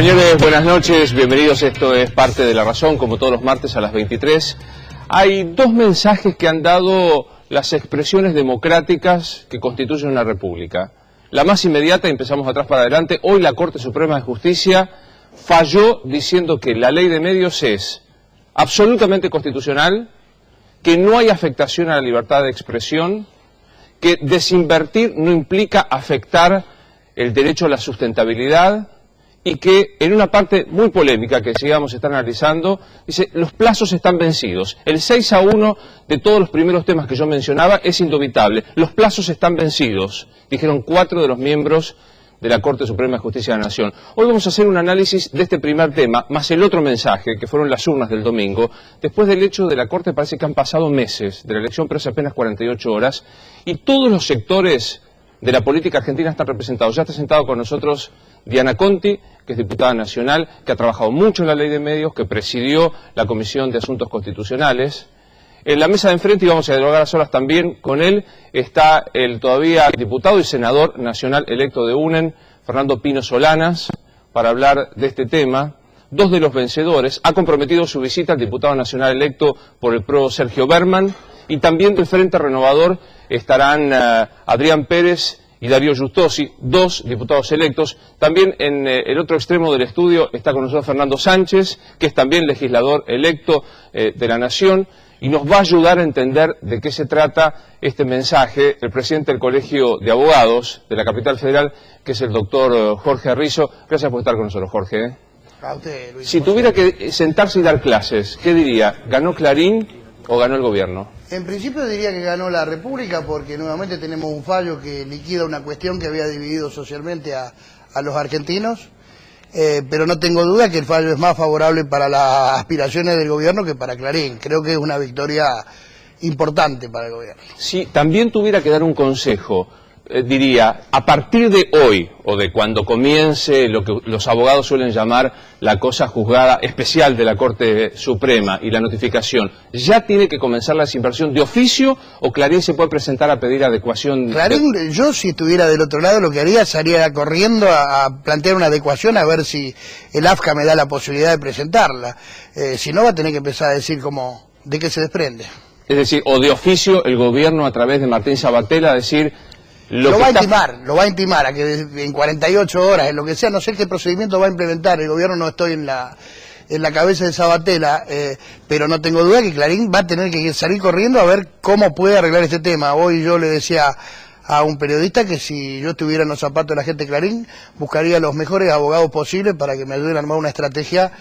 Señores, buenas noches, bienvenidos. Esto es Parte de la Razón, como todos los martes a las 23. Hay dos mensajes que han dado las expresiones democráticas que constituyen una república. La más inmediata, y empezamos atrás para adelante, hoy la Corte Suprema de Justicia falló diciendo que la ley de medios es absolutamente constitucional, que no hay afectación a la libertad de expresión, que desinvertir no implica afectar el derecho a la sustentabilidad, y que en una parte muy polémica que sigamos estar analizando, dice, los plazos están vencidos. El 6-1 de todos los primeros temas que yo mencionaba es indubitable. Los plazos están vencidos, dijeron 4 de los miembros de la Corte Suprema de Justicia de la Nación. Hoy vamos a hacer un análisis de este primer tema, más el otro mensaje, que fueron las urnas del domingo. Después del hecho de la Corte parece que han pasado meses de la elección, pero hace apenas 48 horas, y todos los sectores de la política argentina están representados. Ya está sentado con nosotros Diana Conti, que es diputada nacional, que ha trabajado mucho en la ley de medios, que presidió la Comisión de Asuntos Constitucionales. En la mesa de enfrente, y vamos a dialogar a solas también con él, está el todavía diputado y senador nacional electo de UNEN, Fernando Pino Solanas, para hablar de este tema. Dos de los vencedores. Ha comprometido su visita al diputado nacional electo por el PRO, Sergio Berman, y también del Frente Renovador estarán Adrián Pérez y Darío Justosi, dos diputados electos. También en el otro extremo del estudio está con nosotros Fernando Sánchez, que es también legislador electo de la Nación, y nos va a ayudar a entender de qué se trata este mensaje el presidente del Colegio de Abogados de la Capital Federal, que es el doctor Jorge Rizo. Gracias por estar con nosotros, Jorge. A usted, Luis. Si tuviera que sentarse y dar clases, ¿qué diría? ¿Ganó Clarín o ganó el gobierno? En principio diría que ganó la República porque nuevamente tenemos un fallo que liquida una cuestión que había dividido socialmente a los argentinos, pero no tengo duda que el fallo es más favorable para las aspiraciones del gobierno que para Clarín. Creo que es una victoria importante para el gobierno. Si también tuviera que dar un consejo, diría, a partir de hoy, o de cuando comience lo que los abogados suelen llamar la cosa juzgada especial de la Corte Suprema y la notificación, ¿ya tiene que comenzar la desinversión de oficio o Clarín se puede presentar a pedir adecuación? Clarín, yo si estuviera del otro lado lo que haría sería corriendo a plantear una adecuación a ver si el AFCA me da la posibilidad de presentarla. Si no va a tener que empezar a decir como de qué se desprende. Es decir, o de oficio el gobierno a través de Martín Sabatella a decir... Lo va a intimar a que en 48 horas, en lo que sea, no sé qué procedimiento va a implementar. El gobierno no estoy en la cabeza de Sabatella, pero no tengo duda que Clarín va a tener que salir corriendo a ver cómo puede arreglar este tema. Hoy yo le decía a un periodista que si yo estuviera en los zapatos de la gente de Clarín, buscaría los mejores abogados posibles para que me ayuden a armar una estrategia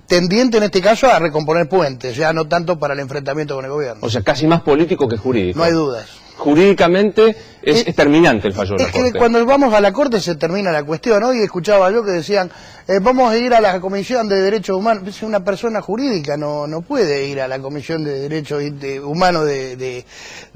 tendiente en este caso a recomponer puentes, ya no tanto para el enfrentamiento con el gobierno. O sea, casi más político que jurídico. No hay dudas. Jurídicamente es terminante el fallo de la Corte. Es que cuando vamos a la Corte se termina la cuestión. Hoy escuchaba yo que decían, vamos a ir a la Comisión de Derechos Humanos. Una persona jurídica no puede ir a la Comisión de Derechos Humanos de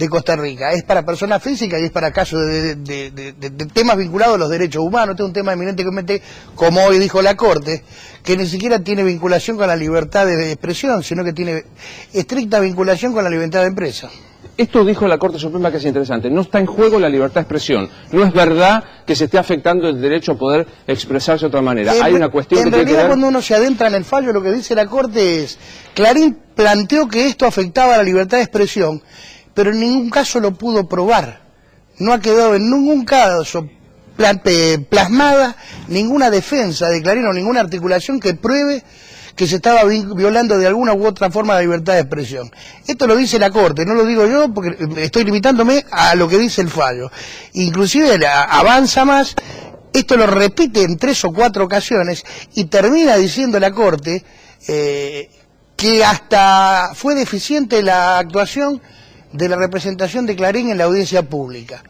Costa Rica. Es para personas físicas y es para casos de temas vinculados a los derechos humanos. Este es un tema eminentemente, como hoy dijo la Corte, que ni siquiera tiene vinculación con la libertad de expresión, sino que tiene estricta vinculación con la libertad de empresa. Esto dijo la Corte Suprema que es interesante, no está en juego la libertad de expresión, no es verdad que se esté afectando el derecho a poder expresarse de otra manera, hay una cuestión que tiene que ver... cuando uno se adentra en el fallo lo que dice la Corte es, Clarín planteó que esto afectaba a la libertad de expresión, pero en ningún caso lo pudo probar, no ha quedado en ningún caso plasmada ninguna defensa de Clarín o ninguna articulación que pruebe que se estaba violando de alguna u otra forma la libertad de expresión. Esto lo dice la Corte, no lo digo yo porque estoy limitándome a lo que dice el fallo. Inclusive avanza más, esto lo repite en 3 o 4 ocasiones y termina diciendo la Corte que hasta fue deficiente la actuación de la representación de Clarín en la audiencia pública.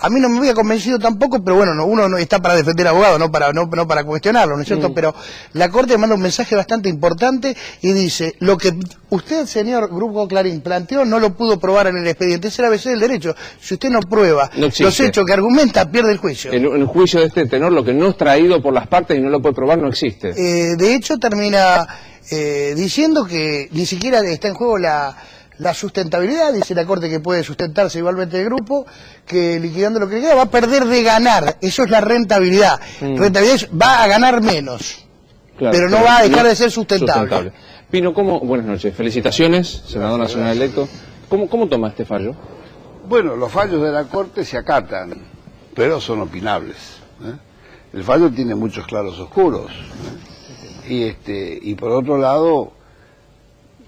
A mí no me había convencido tampoco, pero bueno, uno no está para defender al abogado, no para cuestionarlo, ¿no es cierto? Pero la Corte manda un mensaje bastante importante y dice, lo que usted, señor Grupo Clarín, planteó no lo pudo probar en el expediente, es el ABC del derecho. Si usted no prueba los hechos que argumenta, pierde el juicio. En un juicio de este tenor, lo que no es traído por las partes y no lo puede probar no existe. De hecho, termina diciendo que ni siquiera está en juego la La sustentabilidad, dice la Corte que puede sustentarse igualmente el grupo, que liquidando lo que le queda va a perder de ganar. Eso es la rentabilidad. Rentabilidad va a ganar menos, claro, pero no va a dejar de ser sustentable. Pino, buenas noches, felicitaciones, senador nacional electo. ¿Cómo toma este fallo? Bueno, los fallos de la Corte se acatan, pero son opinables. El fallo tiene muchos claros oscuros. Y por otro lado,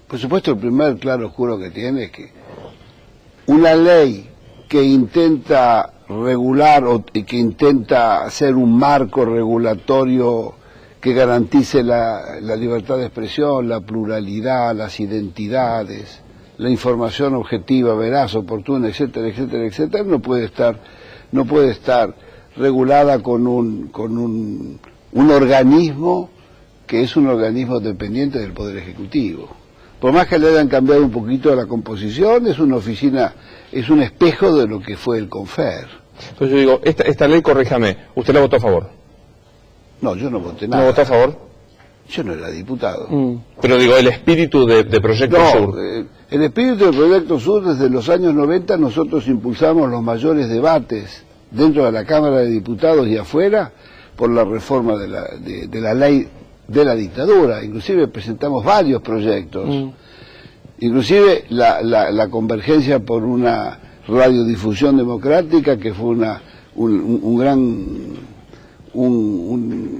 por supuesto, el primer claro oscuro que tiene es que una ley que intenta regular o que intenta hacer un marco regulatorio que garantice la libertad de expresión, la pluralidad, las identidades, la información objetiva, veraz, oportuna, etcétera, etcétera, etcétera, no puede estar regulada con un organismo que es un organismo dependiente del Poder Ejecutivo. Por más que le hayan cambiado un poquito la composición, es una oficina, es un espejo de lo que fue el CONFER. Entonces yo digo, esta ley, corríjame, ¿usted la votó a favor? No, yo no voté nada. ¿No votó a favor? Yo no era diputado. Pero digo, el espíritu de Proyecto Sur. El espíritu del Proyecto Sur, desde los años 90, nosotros impulsamos los mayores debates dentro de la Cámara de Diputados y afuera por la reforma de la ley de la dictadura. Inclusive presentamos varios proyectos. Inclusive la convergencia por una radiodifusión democrática, que fue un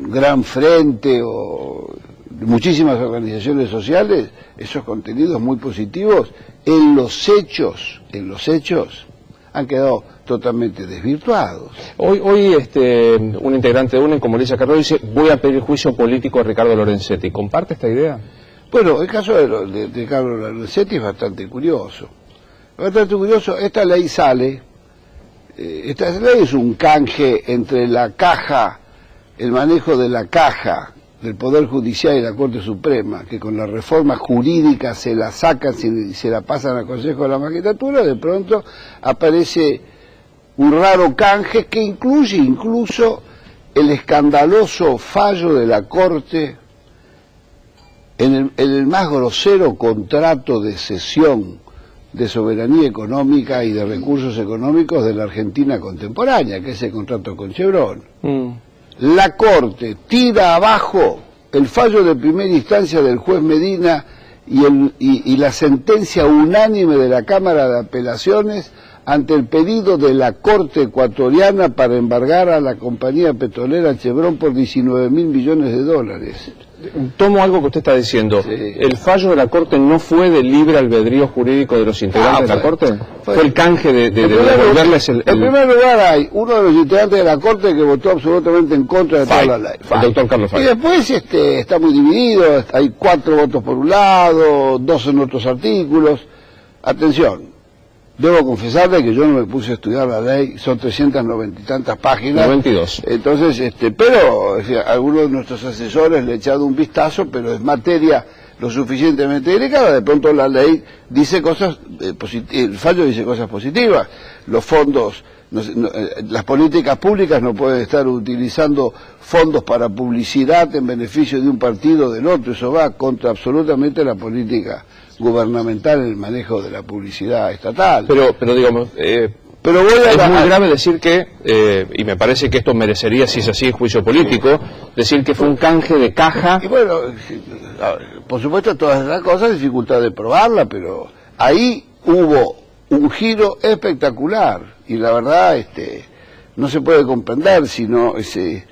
gran frente, o muchísimas organizaciones sociales, esos contenidos muy positivos, en los hechos han quedado totalmente desvirtuados. Hoy un integrante de UNEN, como Elisa Carrero, dice: voy a pedir juicio político a Ricardo Lorenzetti. ¿Comparte esta idea? Bueno, el caso de Ricardo Lorenzetti es bastante curioso. Esta ley sale, esta ley es un canje entre la caja, el manejo de la caja del Poder Judicial y la Corte Suprema, que con la reforma jurídica se la sacan y se la pasan al Consejo de la Magistratura. De pronto aparece un raro canje que incluye incluso el escandaloso fallo de la Corte en el más grosero contrato de cesión de soberanía económica y de recursos económicos de la Argentina contemporánea, que es el contrato con Chevron. La Corte tira abajo el fallo de primera instancia del juez Medina y la sentencia unánime de la Cámara de Apelaciones ante el pedido de la Corte ecuatoriana para embargar a la compañía petrolera Chevron por 19.000 millones de dólares. Tomo algo que usted está diciendo. Sí. ¿El fallo de la Corte no fue de libre albedrío jurídico de los integrantes de la Corte? ¿Fue el canje de devolverles el...? En primer lugar hay uno de los integrantes de la Corte que votó absolutamente en contra de toda la ley. El doctor Carlos Fay. Y después está muy dividido, hay 4 votos por un lado, 2 en otros artículos. Atención. Debo confesarle que yo no me puse a estudiar la ley, son 390 y tantas páginas. 92. Entonces, pero algunos de nuestros asesores le he echado un vistazo, pero es materia lo suficientemente delicada. De pronto la ley dice cosas, el fallo dice cosas positivas. Los fondos, las políticas públicas no pueden estar utilizando fondos para publicidad en beneficio de un partido o del otro. Eso va contra absolutamente la política gubernamental en el manejo de la publicidad estatal. Pero digamos, es muy grave decir que, y me parece que esto merecería, si es así, juicio político, decir que fue un canje de caja. Y bueno, por supuesto todas esas cosas, dificultad de probarla, pero ahí hubo un giro espectacular, y la verdad no se puede comprender, sino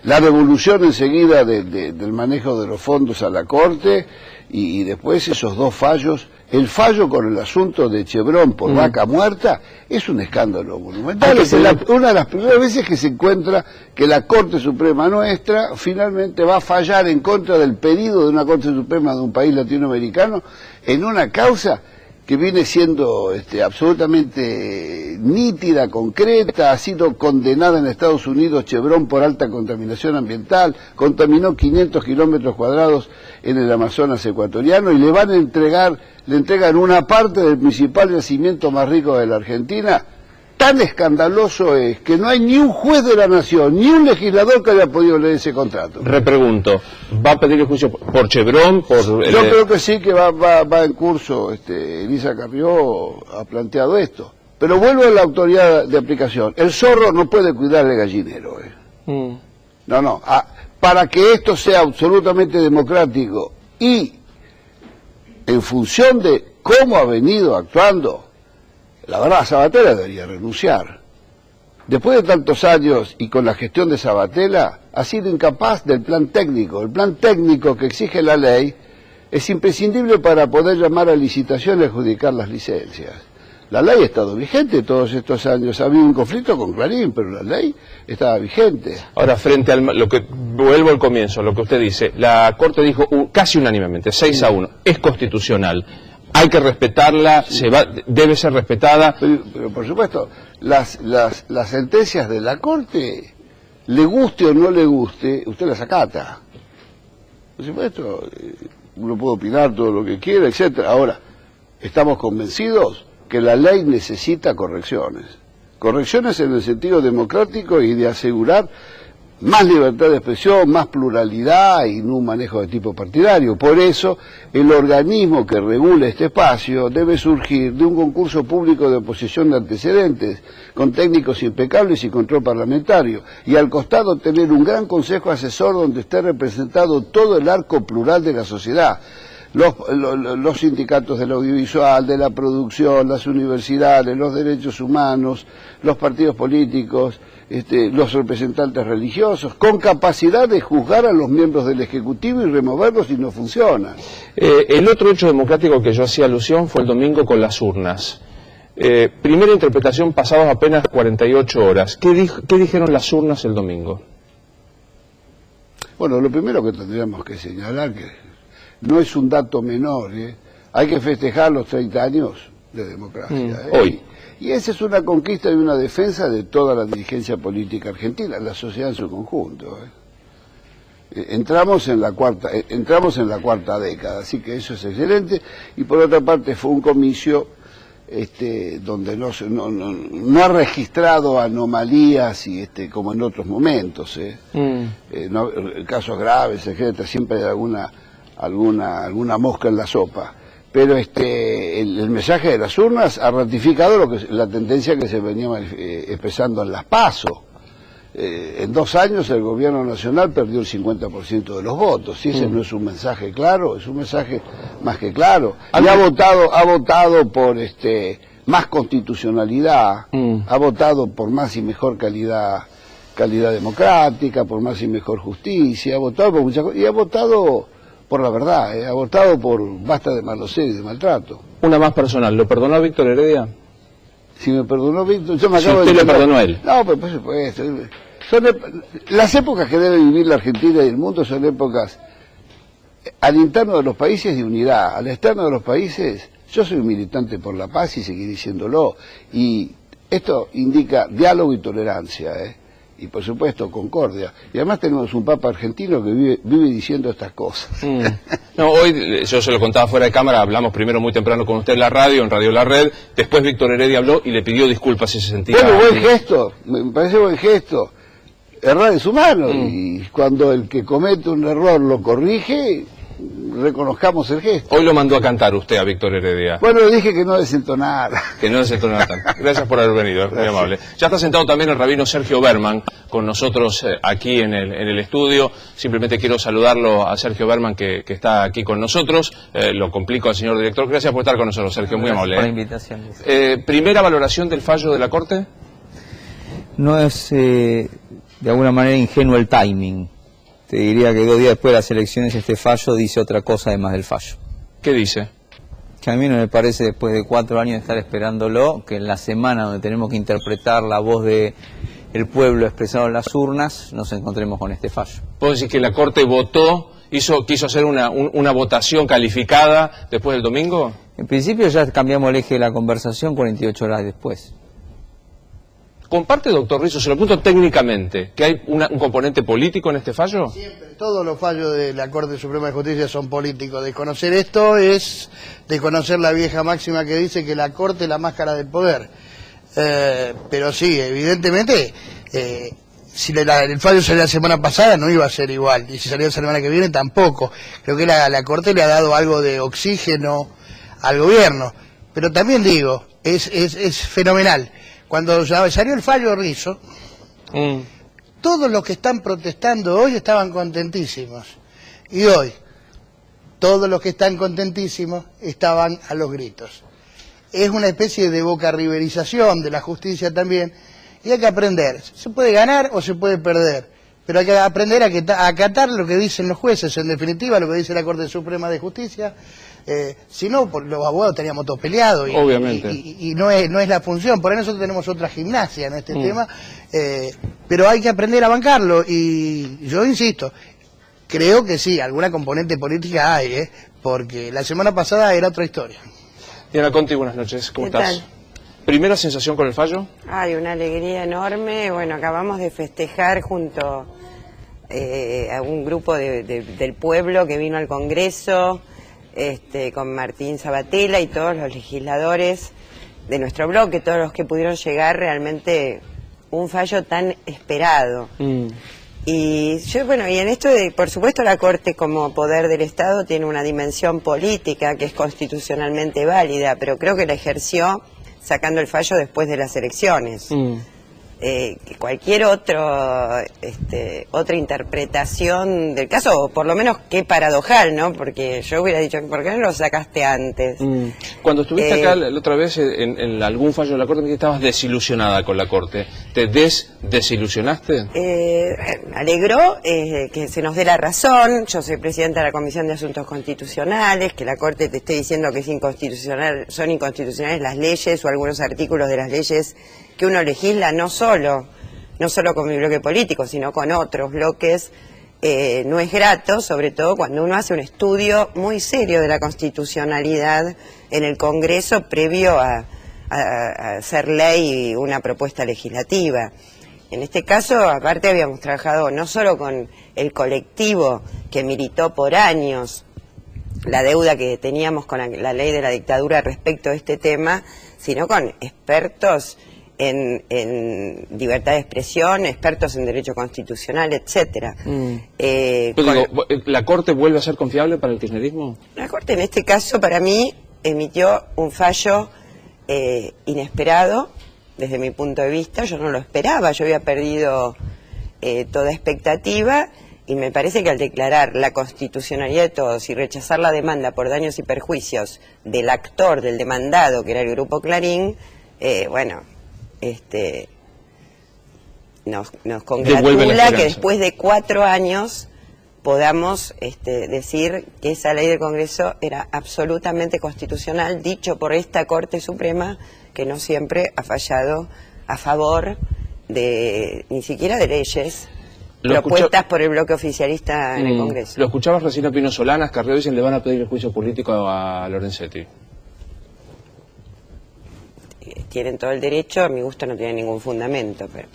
la revolución enseguida del manejo de los fondos a la Corte, y después esos 2 fallos. El fallo con el asunto de Chevron por vaca muerta es un escándalo monumental. Es una de las primeras veces que se encuentra que la Corte Suprema nuestra finalmente va a fallar en contra del pedido de una Corte Suprema de un país latinoamericano en una causa que viene siendo absolutamente nítida, concreta. Ha sido condenada en Estados Unidos Chevron por alta contaminación ambiental, contaminó 500 kilómetros cuadrados en el Amazonas ecuatoriano, y le entregan una parte del principal yacimiento más rico de la Argentina, tan escandaloso es que no hay ni un juez de la nación, ni un legislador que haya podido leer ese contrato. Repregunto, ¿va a pedir el juicio por Chevron? Yo creo que sí, que va en curso. Elisa Carrió ha planteado esto. Pero vuelvo a la autoridad de aplicación. El zorro no puede cuidar el gallinero. No. Para que esto sea absolutamente democrático y en función de cómo ha venido actuando, la verdad, Sabatella debería renunciar. Después de tantos años y con la gestión de Sabatella, ha sido incapaz del plan técnico. El plan técnico que exige la ley es imprescindible para poder llamar a licitación y adjudicar las licencias. La ley ha estado vigente todos estos años. Ha habido un conflicto con Clarín, pero la ley estaba vigente. Ahora, frente a lo que vuelvo al comienzo, lo que usted dice, la Corte dijo casi unánimemente, 6-1, es constitucional. Hay que respetarla, debe ser respetada. Pero por supuesto, las sentencias de la Corte, le guste o no le guste, usted las acata. Por supuesto, uno puede opinar todo lo que quiera, etcétera. Ahora, estamos convencidos que la ley necesita correcciones. Correcciones en el sentido democrático y de asegurar más libertad de expresión, más pluralidad y no un manejo de tipo partidario. Por eso, el organismo que regula este espacio debe surgir de un concurso público de oposición de antecedentes, con técnicos impecables y control parlamentario, y al costado tener un gran consejo asesor donde esté representado todo el arco plural de la sociedad. Los sindicatos del audiovisual, de la producción, las universidades, los derechos humanos, los partidos políticos, los representantes religiosos, con capacidad de juzgar a los miembros del Ejecutivo y removerlos si no funcionan. El otro hecho democrático que yo hacía alusión fue el domingo con las urnas. Primera interpretación pasados apenas 48 horas. ¿Qué dijeron las urnas el domingo? Bueno, lo primero que tendríamos que señalar que no es un dato menor, hay que festejar los 30 años de democracia. Hoy. Y esa es una conquista y una defensa de toda la dirigencia política argentina, la sociedad en su conjunto. Entramos en la cuarta década, así que eso es excelente. Y por otra parte fue un comicio donde no ha registrado anomalías y como en otros momentos, casos graves, etcétera, siempre hay alguna mosca en la sopa, pero el mensaje de las urnas ha ratificado la tendencia que se venía expresando en las PASO. En 2 años el gobierno nacional perdió el 50% de los votos, y ese no es un mensaje claro, es un mensaje más que claro. Y ha votado por más constitucionalidad, ha votado por más y mejor calidad democrática, por más y mejor justicia, ha votado por muchas cosas, y ha votado por la verdad, ha votado por basta de malocero y de maltrato. Una más personal, ¿lo perdonó a Víctor Heredia? Si me perdonó Víctor, yo me acabo de... Si usted le perdonó a él. No, pero por supuesto. Las épocas que debe vivir la Argentina y el mundo son épocas al interno de los países de unidad, al externo de los países. Yo soy un militante por la paz y seguiré diciéndolo. Y esto indica diálogo y tolerancia, y por supuesto concordia. Y además tenemos un papa argentino que vive diciendo estas cosas. No, hoy, yo se lo contaba fuera de cámara, hablamos primero muy temprano con usted en la radio, en Radio La Red, después Víctor Heredia habló y le pidió disculpas si se sentía... Bueno, buen gesto, me parece buen gesto. Errar es humano, y cuando el que comete un error lo corrige, reconozcamos el gesto. Hoy lo mandó a cantar usted a Víctor Heredia. Bueno, le dije que no desentonara. Que no desentonara tanto. Gracias por haber venido, es muy amable. Ya está sentado también el rabino Sergio Berman con nosotros aquí en el estudio. Simplemente quiero saludarlo a Sergio Berman que está aquí con nosotros. Lo complico al señor director. Gracias por estar con nosotros, Sergio, muy amable. Por la invitación. ¿Primera valoración del fallo de la Corte? No es de alguna manera ingenuo el timing. Te diría que 2 días después de las elecciones este fallo dice otra cosa además del fallo. ¿Qué dice? Que a mí no me parece, después de 4 años de estar esperándolo, que en la semana donde tenemos que interpretar la voz del pueblo expresado en las urnas, nos encontremos con este fallo. ¿Puedo decir que la Corte quiso hacer una votación calificada después del domingo? En principio ya cambiamos el eje de la conversación 48 horas después. ¿Comparte, doctor Rizzo, se lo apunto técnicamente, que hay un componente político en este fallo? Siempre, todos los fallos de la Corte Suprema de Justicia son políticos. Desconocer esto es desconocer la vieja máxima que dice que la Corte es la máscara del poder. Pero sí, evidentemente, si el fallo salió la semana pasada no iba a ser igual, y si salió la semana que viene tampoco. Creo que la Corte le ha dado algo de oxígeno al gobierno. Pero también digo, es fenomenal. Cuando salió el fallo Rizzo, todos los que están protestando hoy estaban contentísimos. Y hoy, todos los que están contentísimos estaban a los gritos. Es una especie de boca-riverización de la justicia también, y hay que aprender. Se puede ganar o se puede perder, pero hay que aprender a acatar lo que dicen los jueces, en definitiva lo que dice la Corte Suprema de Justicia. Si no, por los abogados teníamos todo peleado, y no es la función. Por ahí nosotros tenemos otra gimnasia en este tema, pero hay que aprender a bancarlo. Y yo insisto, creo que sí, alguna componente política hay, porque la semana pasada era otra historia. Diana Conti, buenas noches, ¿cómo estás? Tal? ¿Primera sensación con el fallo? Hay una alegría enorme. Bueno, acabamos de festejar junto a un grupo del pueblo que vino al Congreso, con Martín Sabatella y todos los legisladores de nuestro bloque, todos los que pudieron llegar, realmente un fallo tan esperado. Y yo, bueno, y en esto por supuesto la Corte como poder del Estado tiene una dimensión política que es constitucionalmente válida, pero creo que la ejerció sacando el fallo después de las elecciones. Que cualquier otra interpretación del caso, o por lo menos qué paradojal, ¿no? Porque yo hubiera dicho, ¿por qué no lo sacaste antes? Cuando estuviste acá la otra vez en algún fallo de la Corte, me dijiste que estabas desilusionada con la Corte. ¿Te desilusionaste? Me alegró que se nos dé la razón. Yo soy presidenta de la Comisión de Asuntos Constitucionales, que la Corte te esté diciendo que es inconstitucional, son inconstitucionales las leyes o algunos artículos de las leyes que uno legisla, no solo con mi bloque político, sino con otros bloques, no es grato, sobre todo cuando uno hace un estudio muy serio de la constitucionalidad en el Congreso previo a hacer ley una propuesta legislativa. En este caso, aparte habíamos trabajado no solo con el colectivo que militó por años la deuda que teníamos con la ley de la dictadura respecto a este tema, sino con expertos en libertad de expresión, expertos en derecho constitucional, etcétera. ¿La Corte vuelve a ser confiable para el kirchnerismo? La Corte en este caso para mí emitió un fallo inesperado desde mi punto de vista. Yo no lo esperaba, yo había perdido toda expectativa, y me parece que al declarar la constitucionalidad de todos y rechazar la demanda por daños y perjuicios del actor, del demandado, que era el Grupo Clarín, nos congratula que después de 4 años podamos decir que esa ley del Congreso era absolutamente constitucional, dicho por esta Corte Suprema, que no siempre ha fallado a favor de ni siquiera de leyes propuestas por el bloque oficialista en el Congreso. Lo escuchabas recién a Pino Solanas, Carrió dicen le van a pedir el juicio político a Lorenzetti. Tienen todo el derecho, a mi gusto no tienen ningún fundamento, pero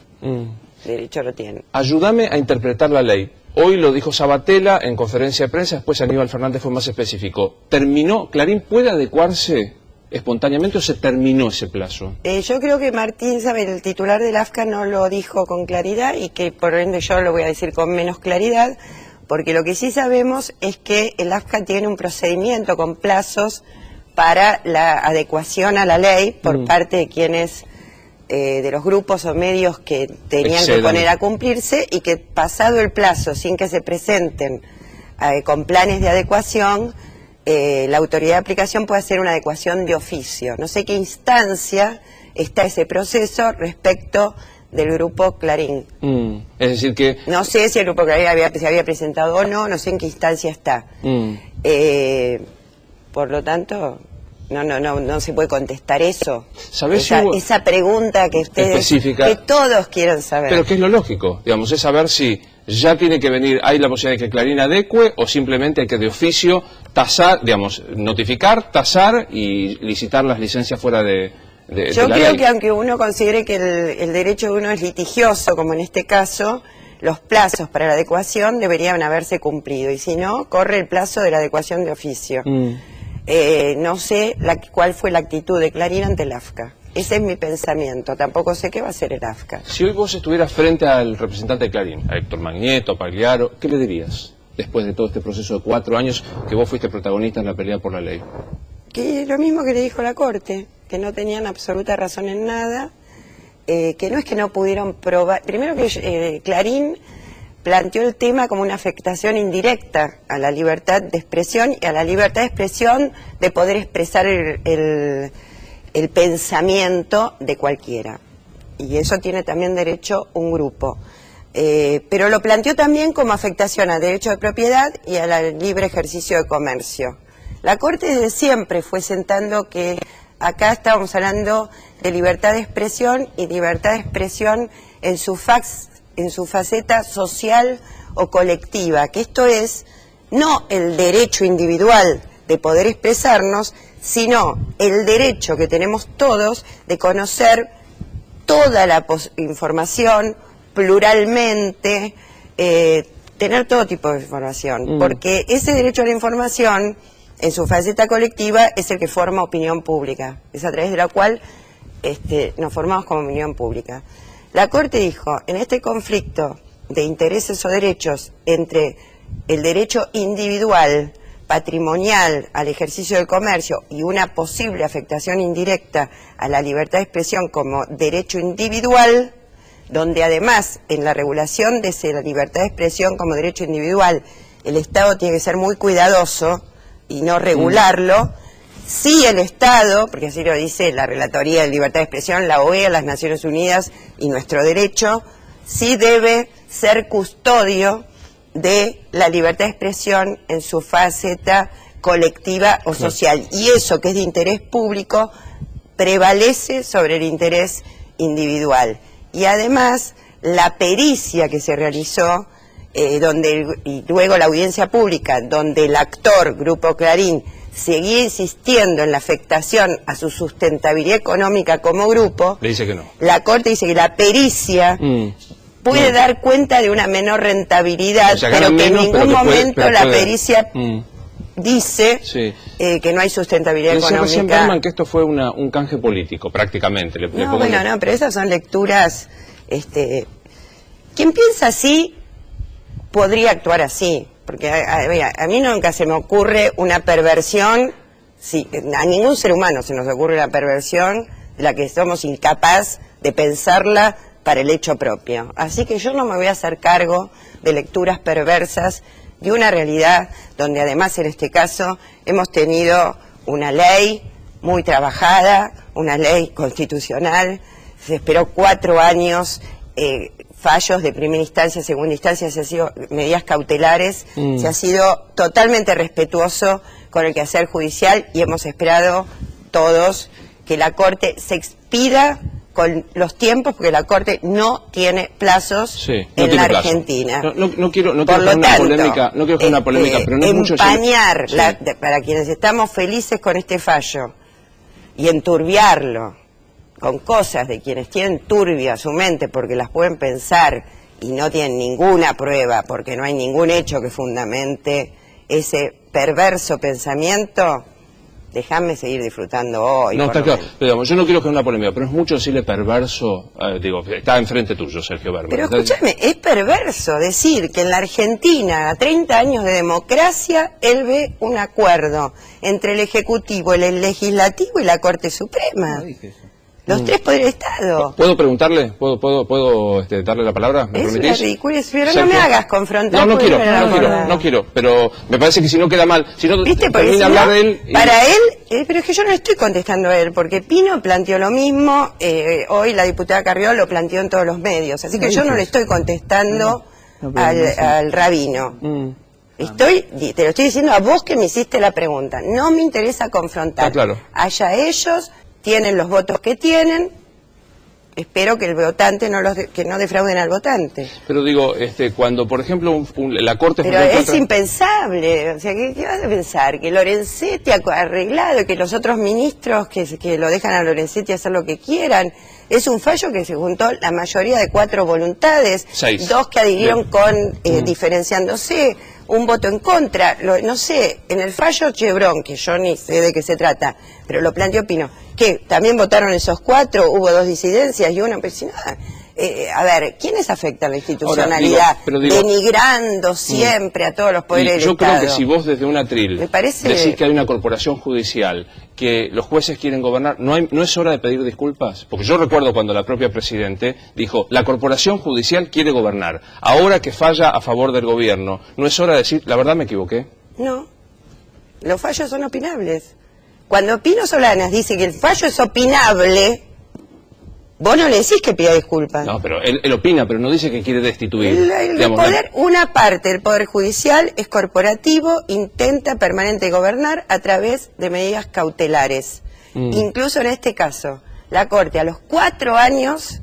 derecho lo tienen. Ayúdame a interpretar la ley. Hoy lo dijo Sabatella en conferencia de prensa, después Aníbal Fernández fue más específico. ¿Terminó? ¿Clarín puede adecuarse espontáneamente o se terminó ese plazo? Yo creo que Martín Sabatella, el titular del AFCA, no lo dijo con claridad, y que por ende yo lo voy a decir con menos claridad, porque lo que sí sabemos es que el AFCA tiene un procedimiento con plazos para la adecuación a la ley por parte de quienes, de los grupos o medios que tenían que poner a cumplirse, y que pasado el plazo, sin que se presenten con planes de adecuación, la autoridad de aplicación puede hacer una adecuación de oficio. No sé qué instancia está ese proceso respecto del Grupo Clarín. Es decir que... No sé si el Grupo Clarín se había presentado o no, no sé en qué instancia está. Por lo tanto, no se puede contestar eso. ¿Sabés esa pregunta que ustedes, específica, que todos quieren saber? Pero que es lo lógico, digamos, es saber si ya tiene que venir, hay la posibilidad de que Clarín adecue, o simplemente hay que de oficio tasar, digamos, notificar, tasar y licitar las licencias fuera de Yo la creo ley. que aunque uno considere que el derecho de uno es litigioso, como en este caso, los plazos para la adecuación deberían haberse cumplido, y si no, corre el plazo de la adecuación de oficio. No sé cuál fue la actitud de Clarín ante el AFCA. Ese es mi pensamiento. Tampoco sé qué va a hacer el AFCA. Si hoy vos estuvieras frente al representante de Clarín, a Héctor Magnieto, a Pagliaro, ¿qué le dirías después de todo este proceso de 4 años que vos fuiste protagonista en la pelea por la ley? Que lo mismo que le dijo la Corte, que no tenían absoluta razón en nada, que no es que no pudieron probar. Primero que Clarín planteó el tema como una afectación indirecta a la libertad de expresión y a la libertad de expresión de poder expresar el pensamiento de cualquiera. Y eso tiene también derecho un grupo. Pero lo planteó también como afectación al derecho de propiedad y al libre ejercicio de comercio. La Corte desde siempre fue sentando que acá estábamos hablando de libertad de expresión y libertad de expresión en su faceta social o colectiva, que esto es no el derecho individual de poder expresarnos, sino el derecho que tenemos todos de conocer toda la información pluralmente, tener todo tipo de información, porque ese derecho a la información en su faceta colectiva es el que forma opinión pública, es a través de la cual nos formamos como opinión pública. La Corte dijo, en este conflicto de intereses o derechos entre el derecho individual, patrimonial, al ejercicio del comercio y una posible afectación indirecta a la libertad de expresión como derecho individual, donde además en la regulación de la libertad de expresión como derecho individual el Estado tiene que ser muy cuidadoso y no regularlo, sí el Estado, porque así lo dice la Relatoría de Libertad de Expresión, la OEA, las Naciones Unidas y nuestro derecho, sí debe ser custodio de la libertad de expresión en su faceta colectiva o social. Y eso que es de interés público prevalece sobre el interés individual. Y además, la pericia que se realizó, y luego la audiencia pública, donde el actor, Grupo Clarín, seguía insistiendo en la afectación a su sustentabilidad económica como grupo, le dice que no. La Corte dice que la pericia puede dar cuenta de una menor rentabilidad, o sea, pero que en ningún momento la pericia dice que no hay sustentabilidad económica. Decía recién Berman que esto fue un canje político, prácticamente. No, pero esas son lecturas... quien piensa así podría actuar así, porque a mí nunca se me ocurre una perversión, a ningún ser humano se nos ocurre una perversión de la que somos incapaz de pensarla para el hecho propio. Así que yo no me voy a hacer cargo de lecturas perversas de una realidad donde además en este caso hemos tenido una ley muy trabajada, una ley constitucional, se esperó 4 años, fallos de primera instancia, segunda instancia, se han sido medidas cautelares, se ha sido totalmente respetuoso con el quehacer judicial y hemos esperado todos que la Corte se expida con los tiempos, porque la Corte no tiene plazos en la Argentina. No quiero dejar una polémica, pero no es mucho... Empañar, para quienes estamos felices con este fallo, y enturbiarlo con cosas de quienes tienen turbia su mente porque las pueden pensar y no tienen ninguna prueba, porque no hay ningún hecho que fundamente ese perverso pensamiento, déjame seguir disfrutando hoy. No, está claro. Pero, yo no quiero que una polémica, pero es mucho decirle perverso, está enfrente tuyo, Sergio Berman. Pero escúchame, es perverso decir que en la Argentina, a 30 años de democracia, él ve un acuerdo entre el Ejecutivo, el Legislativo y la Corte Suprema. Los 3 poderes del Estado. ¿Puedo preguntarle? ¿Puedo darle la palabra? ¿Me permitís? Es una ridiculez, pero no me hagas confrontar. No quiero, pero me parece que si no queda mal, si no termina hablar de él... Para él, pero es que yo no le estoy contestando a él, porque Pino planteó lo mismo, hoy la diputada Carrió lo planteó en todos los medios, así que yo no le estoy contestando al rabino. Te lo estoy diciendo a vos que me hiciste la pregunta, no me interesa confrontar. Claro. Allá ellos... tienen los votos que tienen, espero que el votante que no defrauden al votante. Pero digo, cuando por ejemplo la Corte... Pero es impensable, o sea, ¿qué vas a pensar? Que Lorenzetti ha arreglado, que los otros ministros que lo dejan a Lorenzetti hacer lo que quieran, es un fallo que se juntó la mayoría de 4 voluntades, 6. 2 que adhirieron con diferenciándose, un voto en contra, no sé, en el fallo Chevron, que yo ni sé de qué se trata, pero lo planteó Pino, ¿Qué? ¿También votaron esos 4? ¿Hubo 2 disidencias y una? Pero si no, a ver, ¿quiénes afectan la institucionalidad? Ahora, digo, denigrando siempre a todos los poderes del Estado. Yo creo que si vos desde un atril decís que hay una corporación judicial, que los jueces quieren gobernar, ¿no es hora de pedir disculpas? Porque yo recuerdo cuando la propia Presidente dijo, la corporación judicial quiere gobernar, ahora que falla a favor del gobierno, ¿no es hora de decir, la verdad me equivoqué? No, los fallos son opinables. Cuando Pino Solanas dice que el fallo es opinable, vos no le decís que pida disculpas. No, pero él opina, pero no dice que quiere destituir. El poder, una parte del Poder Judicial es corporativo, intenta permanente gobernar a través de medidas cautelares. Incluso en este caso, la Corte a los 4 años,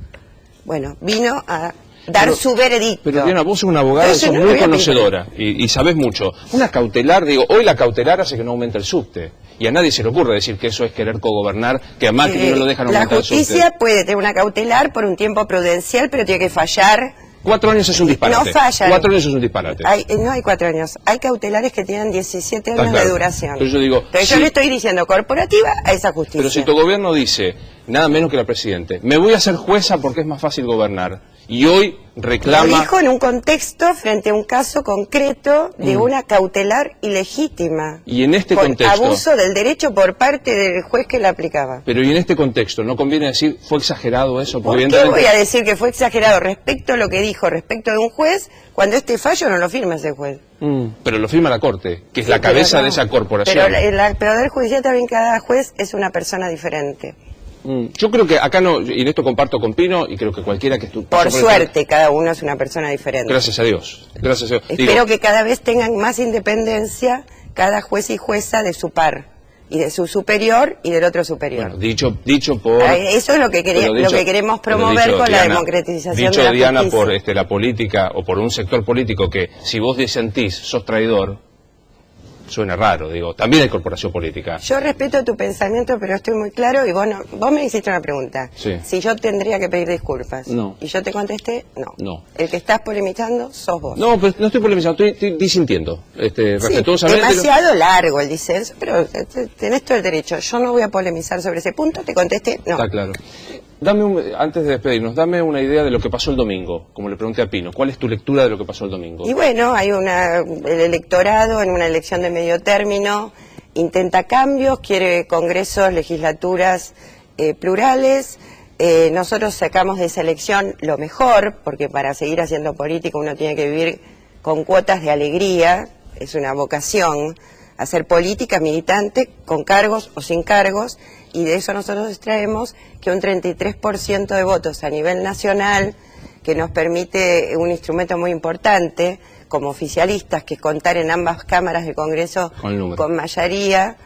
bueno, vino a dar su veredicto. Pero Diana, vos sos una abogada y sos muy conocedora y sabés mucho. Una cautelar, digo, hoy la cautelar hace que no aumente el subte. Y a nadie se le ocurre decir que eso es querer cogobernar, que a Macri no lo dejan aumentar el subte. La justicia puede tener una cautelar por un tiempo prudencial, pero tiene que fallar. 4 años es un disparate. No fallan. 4 años es un disparate. No hay 4 años. Hay cautelares que tienen 17 años de duración. Pero yo digo, entonces yo le estoy diciendo corporativa a esa justicia. Pero si tu gobierno dice, nada menos que la Presidente, me voy a hacer jueza porque es más fácil gobernar, y hoy reclama... Lo dijo en un contexto frente a un caso concreto de una cautelar ilegítima. Y en este contexto... abuso del derecho por parte del juez que la aplicaba. Pero y en este contexto, ¿no conviene decir, fue exagerado eso? ¿Por qué voy a decir que fue exagerado respecto a lo que dijo respecto de un juez, cuando este fallo no lo firma ese juez? Pero lo firma la Corte, que es la cabeza de esa corporación. Pero el Poder Judicial también, cada juez es una persona diferente. Yo creo que acá no, y en esto comparto con Pino, y creo que cualquiera que estuvo... Por suerte, cada uno es una persona diferente. Gracias a Dios, gracias a Dios. Espero que cada vez tengan más independencia cada juez y jueza de su par, y de su superior y del otro superior. Bueno, dicho por... Eso es lo que queremos promover con la democratización de la justicia. Dicho, Diana, por la política, o por un sector político que, si vos disentís, sos traidor... Suena raro, digo, también hay corporación política. Yo respeto tu pensamiento, pero estoy muy claro y vos me hiciste una pregunta. Sí. Si yo tendría que pedir disculpas. No. Y yo te contesté, no. No. El que estás polemizando sos vos. No, pues no estoy polemizando, estoy disintiendo. Respetuosamente. Demasiado largo el disenso, pero tenés todo el derecho. Yo no voy a polemizar sobre ese punto, te contesté, no. Está claro. Antes de despedirnos, dame una idea de lo que pasó el domingo, como le pregunté a Pino. ¿Cuál es tu lectura de lo que pasó el domingo? Y bueno, el electorado en una elección de medio término intenta cambios, quiere congresos, legislaturas plurales. Nosotros sacamos de esa elección lo mejor, porque para seguir haciendo política uno tiene que vivir con cuotas de alegría, es una vocación, hacer política militante con cargos o sin cargos, y de eso nosotros extraemos que un 33% de votos a nivel nacional, que nos permite un instrumento muy importante como oficialistas, que es contar en ambas cámaras del Congreso con mayoría,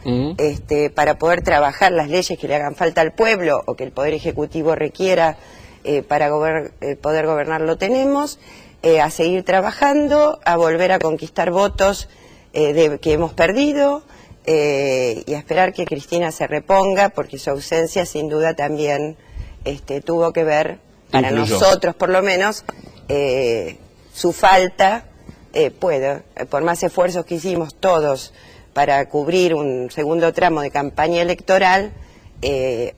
para poder trabajar las leyes que le hagan falta al pueblo o que el Poder Ejecutivo requiera para poder gobernar, lo tenemos, a seguir trabajando, a volver a conquistar votos que hemos perdido, y a esperar que Cristina se reponga, porque su ausencia sin duda también tuvo que ver, para nosotros por lo menos, su falta, por más esfuerzos que hicimos todos para cubrir un segundo tramo de campaña electoral,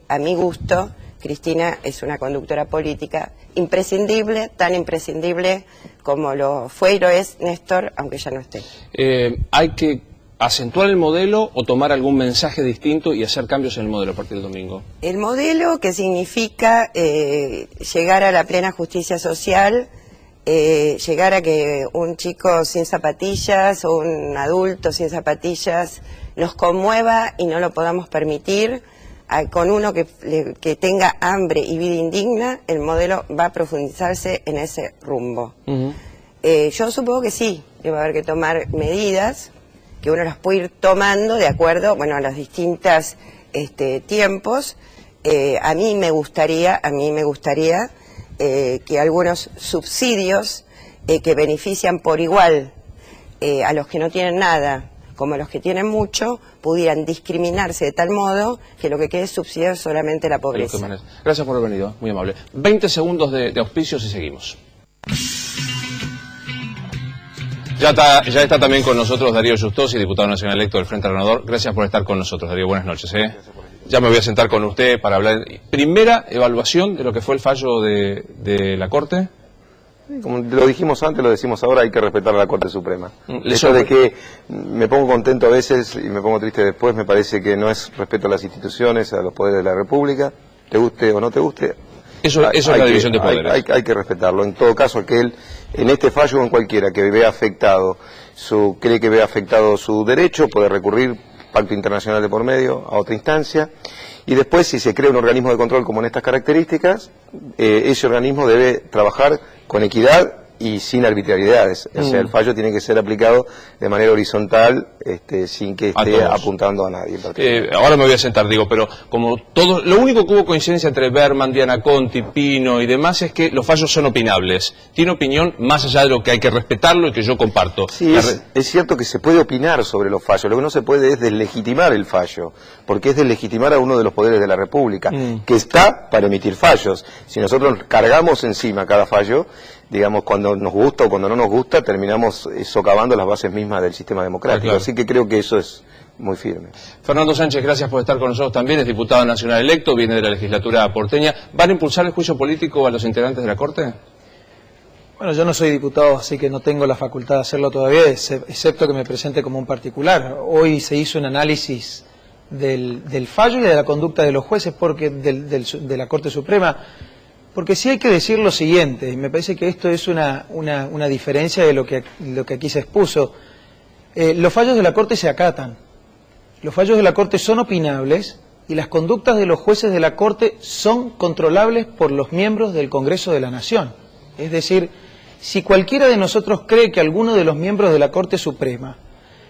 a mi gusto, Cristina es una conductora política imprescindible, tan imprescindible como lo fue y lo es Néstor, aunque ya no esté. Hay que acentuar el modelo o tomar algún mensaje distinto y hacer cambios en el modelo a partir del domingo. El modelo, que significa llegar a la plena justicia social, llegar a que un chico sin zapatillas o un adulto sin zapatillas nos conmueva y no lo podamos permitir. Con uno que tenga hambre y vida indigna, el modelo va a profundizarse en ese rumbo. Yo supongo que sí, que va a haber que tomar medidas, que uno las puede ir tomando de acuerdo, bueno, a los distintos tiempos. A mí me gustaría que algunos subsidios que benefician por igual a los que no tienen nada, como los que tienen mucho, pudieran discriminarse de tal modo que lo que quede subsidiado es solamente la pobreza. Gracias por haber venido, muy amable. 20 segundos de auspicios y seguimos. Ya está también con nosotros Darío Justosi, diputado nacional electo del Frente Renovador. Gracias por estar con nosotros, Darío. Buenas noches. Ya me voy a sentar con usted para hablar. Primera evaluación de lo que fue el fallo de la Corte. Como lo dijimos antes, lo decimos ahora, hay que respetar a la Corte Suprema. Eso sobre... de que me pongo contento a veces y me pongo triste después, me parece que no es respeto a las instituciones, a los poderes de la República, te guste o no te guste. Eso es la división de poderes. Hay que respetarlo. En todo caso, aquel, en este fallo o en cualquiera que vea afectado, cree que vea afectado su derecho, puede recurrir, pacto internacional de por medio, a otra instancia. Y después, si se crea un organismo de control como en estas características, ese organismo debe trabajar con equidad y sin arbitrariedades. O sea, el fallo tiene que ser aplicado de manera horizontal, sin que esté apuntando a nadie. Ahora me voy a sentar, digo, pero como todo, lo único que hubo coincidencia entre Berman, Diana Conti, Pino y demás es que los fallos son opinables. Tiene opinión más allá de lo que hay que respetarlo y que yo comparto. Sí, es cierto que se puede opinar sobre los fallos. Lo que no se puede es deslegitimar el fallo, porque es deslegitimar a uno de los poderes de la República, que está para emitir fallos. Si nosotros cargamos encima cada fallo, digamos, cuando nos gusta o cuando no nos gusta, terminamos socavando las bases mismas del sistema democrático. Claro. Así que creo que eso es muy firme. Fernando Sánchez, gracias por estar con nosotros también. Es diputado nacional electo, viene de la legislatura porteña. ¿Van a impulsar el juicio político a los integrantes de la Corte? Bueno, yo no soy diputado, así que no tengo la facultad de hacerlo todavía, excepto que me presente como un particular. Hoy se hizo un análisis del fallo y de la conducta de los jueces de la Corte Suprema. Porque sí hay que decir lo siguiente, y me parece que esto es una diferencia de lo que aquí se expuso. Los fallos de la Corte se acatan, los fallos de la Corte son opinables y las conductas de los jueces de la Corte son controlables por los miembros del Congreso de la Nación. Es decir, si cualquiera de nosotros cree que alguno de los miembros de la Corte Suprema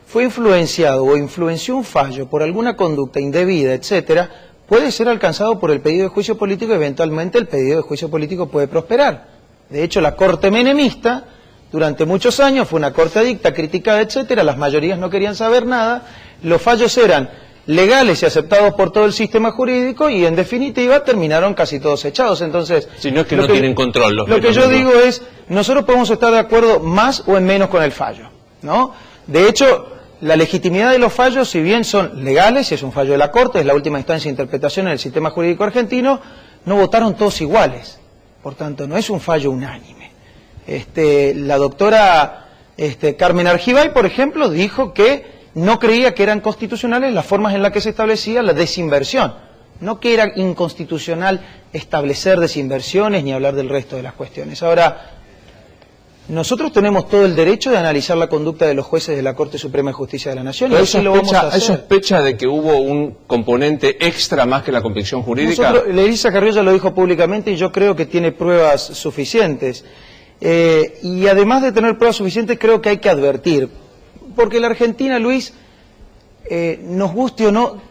fue influenciado o influenció un fallo por alguna conducta indebida, etcétera, puede ser alcanzado por el pedido de juicio político y eventualmente el pedido de juicio político puede prosperar. De hecho, la Corte menemista, durante muchos años, fue una corte adicta, criticada, etcétera, las mayorías no querían saber nada, los fallos eran legales y aceptados por todo el sistema jurídico y, en definitiva, terminaron casi todos echados. Entonces, si no es que no tienen control. Lo que yo digo es, nosotros podemos estar de acuerdo más o en menos con el fallo, ¿no? De hecho, la legitimidad de los fallos, si bien son legales, si es un fallo de la Corte, es la última instancia de interpretación en el sistema jurídico argentino, no votaron todos iguales. Por tanto, no es un fallo unánime. La doctora Carmen Argibay, por ejemplo, dijo que no creía que eran constitucionales las formas en las que se establecía la desinversión. No que era inconstitucional establecer desinversiones ni hablar del resto de las cuestiones. Ahora, nosotros tenemos todo el derecho de analizar la conducta de los jueces de la Corte Suprema de Justicia de la Nación. ¿Hay sospecha de que hubo un componente extra más que la convicción jurídica? Elisa Carrió ya lo dijo públicamente y yo creo que tiene pruebas suficientes. Y además de tener pruebas suficientes, creo que hay que advertir. Porque la Argentina, Luis, nos guste o no,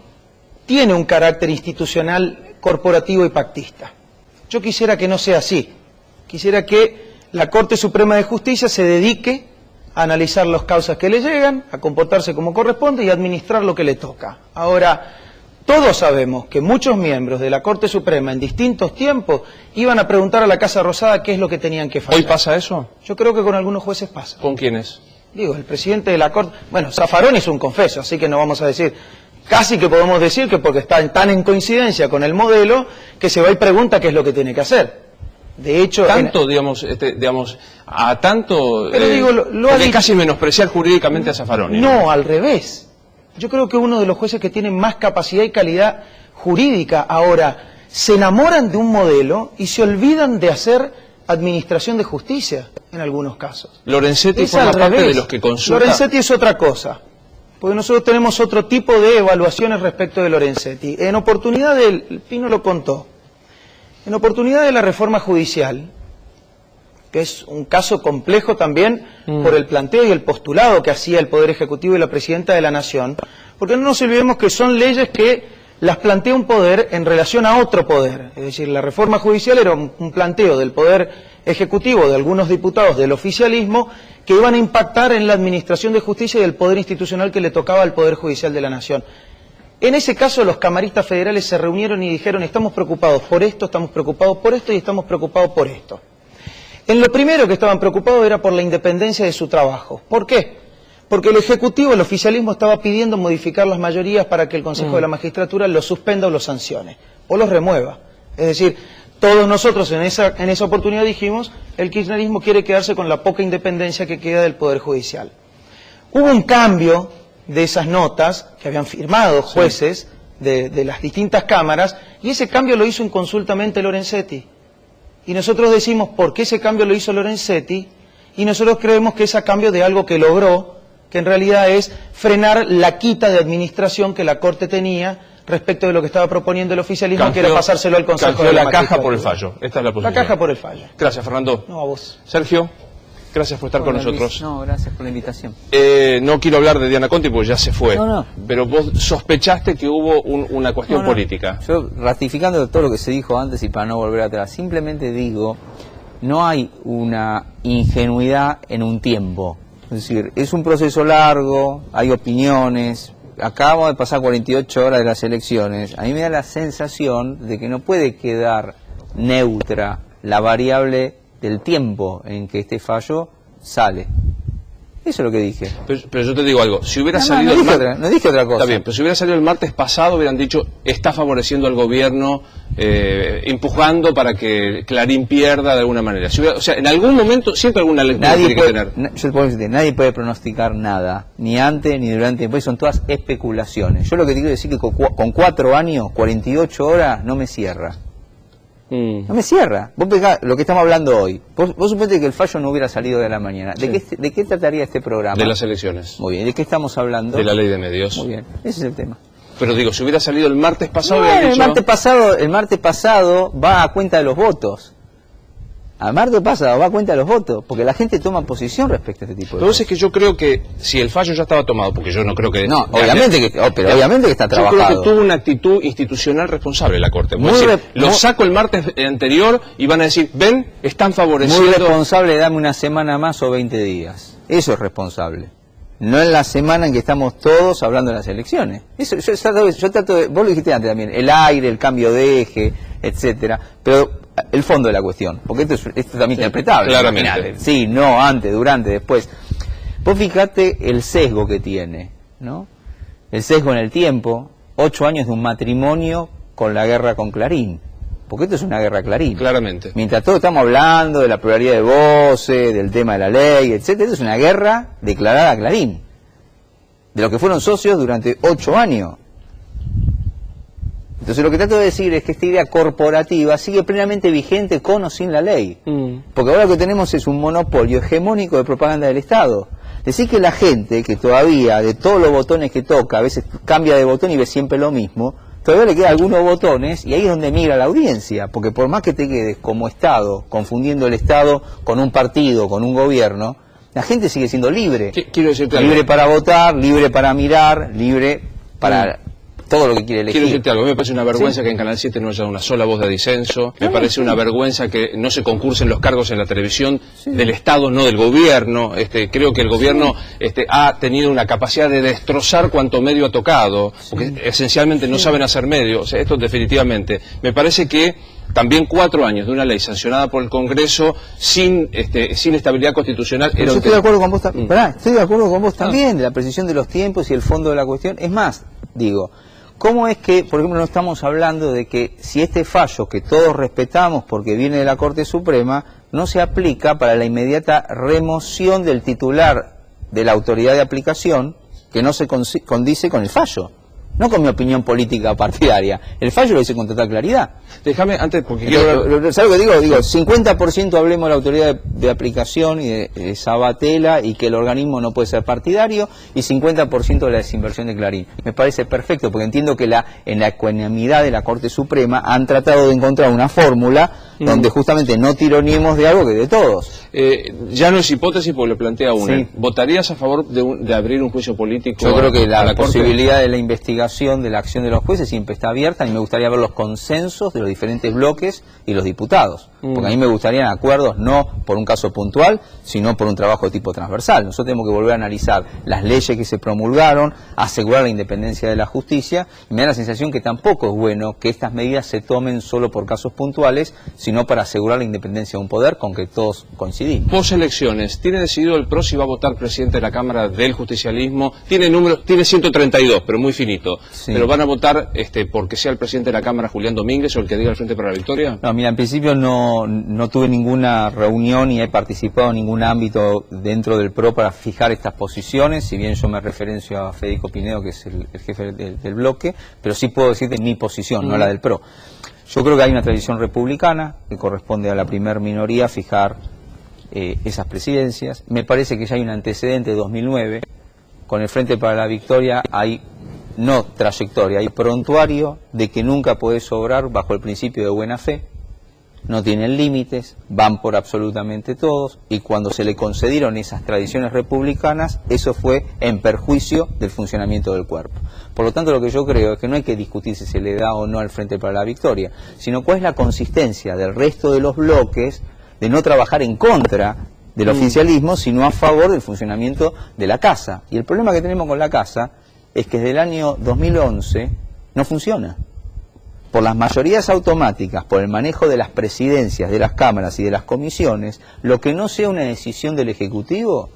tiene un carácter institucional, corporativo y pactista. Yo quisiera que no sea así. Quisiera que la Corte Suprema de Justicia se dedique a analizar las causas que le llegan, a comportarse como corresponde y a administrar lo que le toca. Ahora, todos sabemos que muchos miembros de la Corte Suprema en distintos tiempos iban a preguntar a la Casa Rosada qué es lo que tenían que fallar. ¿Hoy pasa eso? Yo creo que con algunos jueces pasa. ¿Con quiénes? Digo, el presidente de la Corte... Bueno, Zaffaroni es un confeso, así que no vamos a decir... Casi que podemos decir que porque está tan en coincidencia con el modelo, que se va y pregunta qué es lo que tiene que hacer. De hecho, tanto, digamos, a tanto, pero digo, porque casi menospreciar jurídicamente a Zaffaroni. No, al revés. Yo creo que uno de los jueces que tienen más capacidad y calidad jurídica ahora se enamoran de un modelo y se olvidan de hacer administración de justicia en algunos casos. Lorenzetti forma parte de los que consultan. Lorenzetti es otra cosa, porque nosotros tenemos otro tipo de evaluaciones respecto de Lorenzetti. En oportunidad del, Pino lo contó, en oportunidad de la reforma judicial, que es un caso complejo también por el planteo y el postulado que hacía el Poder Ejecutivo y la Presidenta de la Nación, porque no nos olvidemos que son leyes que las plantea un poder en relación a otro poder. Es decir, la reforma judicial era un planteo del Poder Ejecutivo, de algunos diputados del oficialismo, que iban a impactar en la administración de justicia y el poder institucional que le tocaba al Poder Judicial de la Nación. En ese caso, los camaristas federales se reunieron y dijeron, estamos preocupados por esto, estamos preocupados por esto y estamos preocupados por esto. En lo primero que estaban preocupados era por la independencia de su trabajo. ¿Por qué? Porque el Ejecutivo, el oficialismo estaba pidiendo modificar las mayorías para que el Consejo de la Magistratura los suspenda o los sancione, o los remueva. Es decir, todos nosotros en esa oportunidad dijimos, el kirchnerismo quiere quedarse con la poca independencia que queda del Poder Judicial. Hubo un cambio de esas notas que habían firmado jueces de las distintas cámaras, y ese cambio lo hizo inconsultamente Lorenzetti. Y nosotros decimos, ¿por qué ese cambio lo hizo Lorenzetti? Y nosotros creemos que es a cambio de algo que logró, que en realidad es frenar la quita de administración que la Corte tenía respecto de lo que estaba proponiendo el oficialismo, que era pasárselo al Consejo de la Magistratura. La caja por el fallo. Esta es la posición. La caja por el fallo. Gracias, Fernando. No, a vos. Sergio, gracias por estar con nosotros. Luis, no, gracias por la invitación. No quiero hablar de Diana Conti porque ya se fue. No. Pero vos sospechaste que hubo una cuestión política. Yo, ratificando todo lo que se dijo antes y para no volver atrás, simplemente digo, no hay una ingenuidad en un tiempo. Es decir, es un proceso largo, hay opiniones. Acabamos de pasar 48 horas de las elecciones. A mí me da la sensación de que no puede quedar neutra la variable del tiempo en que este fallo sale. Eso es lo que dije. Pero yo te digo algo, si hubiera salido... No dije otra cosa. Está bien, pero si hubiera salido el martes pasado hubieran dicho, está favoreciendo al gobierno, empujando para que Clarín pierda de alguna manera. Si hubiera, o sea, en algún momento siempre alguna lectura tiene que tener. Yo te puedo decir, nadie puede pronosticar nada, ni antes ni durante, después son todas especulaciones. Yo lo que te quiero decir es que con 4 años, 48 horas, no me cierra. No me cierra. Vos pegás lo que estamos hablando hoy. Vos suponete que el fallo no hubiera salido de la mañana. ¿De qué trataría este programa? De las elecciones. Muy bien. ¿De qué estamos hablando? De la ley de medios. Muy bien. Ese es el tema. Pero digo, si hubiera salido el martes pasado... el martes pasado va a cuenta de los votos. Al martes pasado va a cuenta de los votos, porque la gente toma posición respecto a este tipo de cosas. Entonces que yo creo que si el fallo ya estaba tomado, porque yo no creo que... No, obviamente que está trabajado. Yo creo que tuvo una actitud institucional responsable la Corte. Lo saco el martes anterior y van a decir, ven, están favoreciendo... Muy responsable de darme una semana más o 20 días. Eso es responsable. No en la semana en que estamos todos hablando de las elecciones. Eso, yo trato de... Vos lo dijiste antes también, el aire, el cambio de eje, etcétera. Pero el fondo de la cuestión, porque esto es también interpretable. Claramente. Sí, no, antes, durante, después. Vos fijate el sesgo que tiene, ¿no? El sesgo en el tiempo, 8 años de un matrimonio con la guerra con Clarín. Porque esto es una guerra Clarín. Claramente. Mientras todos estamos hablando de la pluralidad de voces, del tema de la ley, etcétera, esto es una guerra declarada a Clarín. De los que fueron socios durante 8 años. Entonces lo que trato de decir es que esta idea corporativa sigue plenamente vigente con o sin la ley. Porque ahora lo que tenemos es un monopolio hegemónico de propaganda del Estado. Decir que la gente que todavía, de todos los botones que toca, a veces cambia de botón y ve siempre lo mismo, todavía le quedan algunos botones y ahí es donde migra la audiencia. Porque por más que te quedes como Estado, confundiendo el Estado con un partido, con un gobierno, la gente sigue siendo libre. Quiero decirte libre algo. para votar, libre para mirar, libre para... todo lo que quiere elegir. Quiero decirte algo, a mí me parece una vergüenza que en Canal 7 no haya una sola voz de disenso, me parece una vergüenza que no se concursen los cargos en la televisión del Estado, no del gobierno. Creo que el gobierno ha tenido una capacidad de destrozar cuanto medio ha tocado, porque esencialmente no saben hacer medio. O sea, esto definitivamente. Me parece que también 4 años de una ley sancionada por el Congreso sin estabilidad constitucional. Yo estoy de acuerdo con vos, estoy de acuerdo con vos también, de la precisión de los tiempos y el fondo de la cuestión. Es más, digo, ¿cómo es que, por ejemplo, no estamos hablando de que si este fallo, que todos respetamos porque viene de la Corte Suprema, no se aplica para la inmediata remoción del titular de la autoridad de aplicación, que no se condice con el fallo? No con mi opinión política partidaria. El fallo lo dice con total claridad. Déjame, antes, porque ¿sabes lo que digo? Digo, 50% hablemos de la autoridad de aplicación y de Sabatella y que el organismo no puede ser partidario, y 50% de la desinversión de Clarín. Me parece perfecto, porque entiendo que en la ecuanimidad de la Corte Suprema han tratado de encontrar una fórmula donde justamente no tironiemos de algo que de todos. Ya no es hipótesis porque lo plantea uno. ¿Votarías a favor de abrir un juicio político? Yo creo que la posibilidad de la investigación investigación de la acción de los jueces siempre está abierta y me gustaría ver los consensos de los diferentes bloques y los diputados. Porque a mí me gustarían acuerdos no por un caso puntual, sino por un trabajo de tipo transversal. Nosotros tenemos que volver a analizar las leyes que se promulgaron, asegurar la independencia de la justicia, y me da la sensación que tampoco es bueno que estas medidas se tomen solo por casos puntuales, sino para asegurar la independencia de un poder con que todos coincidimos. Post elecciones, ¿tiene decidido el PRO si va a votar presidente de la Cámara del Justicialismo? Tiene 132, pero muy finito. Sí. ¿Pero van a votar porque sea el presidente de la Cámara Julián Domínguez o el que diga el Frente para la Victoria? No, mira, en principio no tuve ninguna reunión ni he participado en ningún ámbito dentro del PRO para fijar estas posiciones, si bien yo me referencio a Federico Pinedo, que es el jefe del bloque, pero sí puedo decir de mi posición, no la del PRO. Yo creo que hay una tradición republicana que corresponde a la primer minoría fijar esas presidencias. Me parece que ya hay un antecedente de 2009, con el Frente para la Victoria hay no trayectoria, hay prontuario de que nunca podés obrar bajo el principio de buena fe. No tienen límites, van por absolutamente todos, y cuando se le concedieron esas tradiciones republicanas, eso fue en perjuicio del funcionamiento del cuerpo. Por lo tanto, lo que yo creo es que no hay que discutir si se le da o no al Frente para la Victoria, sino cuál es la consistencia del resto de los bloques de no trabajar en contra del oficialismo, sino a favor del funcionamiento de la Casa. Y el problema que tenemos con la Casa es que desde el año 2011 no funciona. Por las mayorías automáticas, por el manejo de las presidencias, de las cámaras y de las comisiones, lo que no sea una decisión del Ejecutivo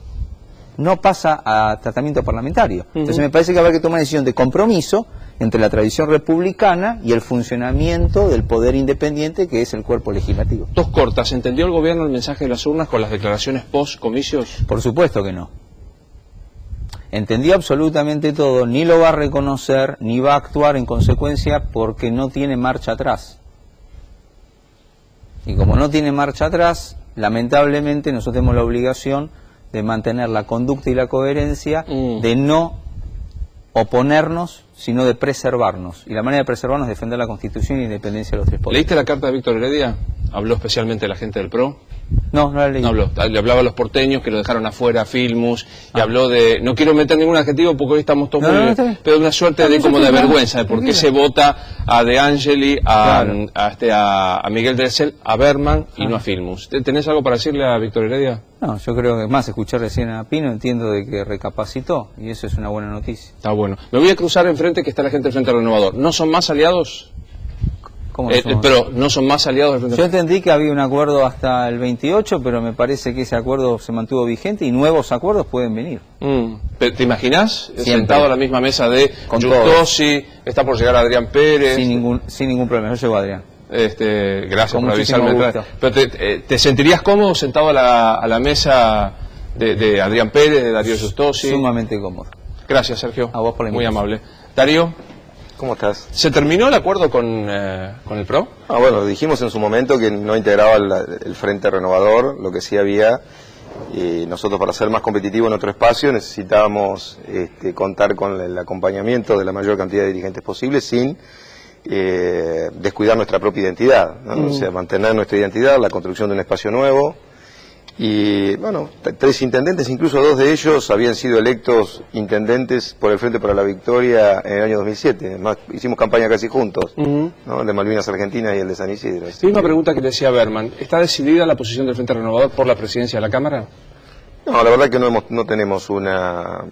no pasa a tratamiento parlamentario. Entonces me parece que habrá que tomar una decisión de compromiso entre la tradición republicana y el funcionamiento del poder independiente que es el cuerpo legislativo. Dos cortas, ¿entendió el gobierno el mensaje de las urnas con las declaraciones post-comicios? Por supuesto que no. Entendió absolutamente todo, ni lo va a reconocer, ni va a actuar en consecuencia porque no tiene marcha atrás. Y como no tiene marcha atrás, lamentablemente nosotros tenemos la obligación de mantener la conducta y la coherencia, de no oponernos, sino de preservarnos. Y la manera de preservarnos es defender la Constitución y la independencia de los tres poderes. ¿Leíste la carta de Víctor Heredia? ¿Habló especialmente de la gente del PRO? No, no la leí. No habló, le hablaba a los porteños que lo dejaron afuera, a Filmus, y habló de, no quiero meter ningún adjetivo porque hoy estamos todos pero de una suerte de como de vergüenza, de por qué se vota a De Angeli, a Miguel Dressel, a Berman y no a Filmus. ¿Tenés algo para decirle a Víctor Heredia? No, yo creo que más, escuché recién a Pino, entiendo de que recapacitó, y eso es una buena noticia. Está bueno. Me voy a cruzar enfrente que está la gente del Frente Renovador. ¿No son más aliados? ¿Cómo pero no son más aliados del Frente Renovador? Yo entendí que había un acuerdo hasta el 28, pero me parece que ese acuerdo se mantuvo vigente y nuevos acuerdos pueden venir. ¿Te imaginás Siempre. sentado a la misma mesa de Giustosi, está por llegar Adrián Pérez? Sin ningún problema, yo llevo a Adrián. Gracias Con por avisarme. Pero ¿te sentirías cómodo sentado a la mesa de Adrián Pérez, de Darío Giustosi? Sumamente cómodo. Gracias, Sergio. A vos por la Muy invitación. amable. Darío, ¿Cómo estás? ¿se terminó el acuerdo con el PRO? Bueno, dijimos en su momento que no integraba el Frente Renovador, lo que sí había, nosotros para ser más competitivos en nuestro espacio necesitábamos contar con el acompañamiento de la mayor cantidad de dirigentes posible sin descuidar nuestra propia identidad, ¿no? O sea, mantener nuestra identidad, la construcción de un espacio nuevo. Y bueno, 3 intendentes, incluso 2 de ellos habían sido electos intendentes por el Frente para la Victoria en el año 2007. Además, hicimos campaña casi juntos, ¿no? El de Malvinas Argentinas y el de San Isidro. Misma pregunta que le decía Berman. ¿Está decidida la posición del Frente Renovador por la presidencia de la Cámara? No, la verdad que no tenemos una...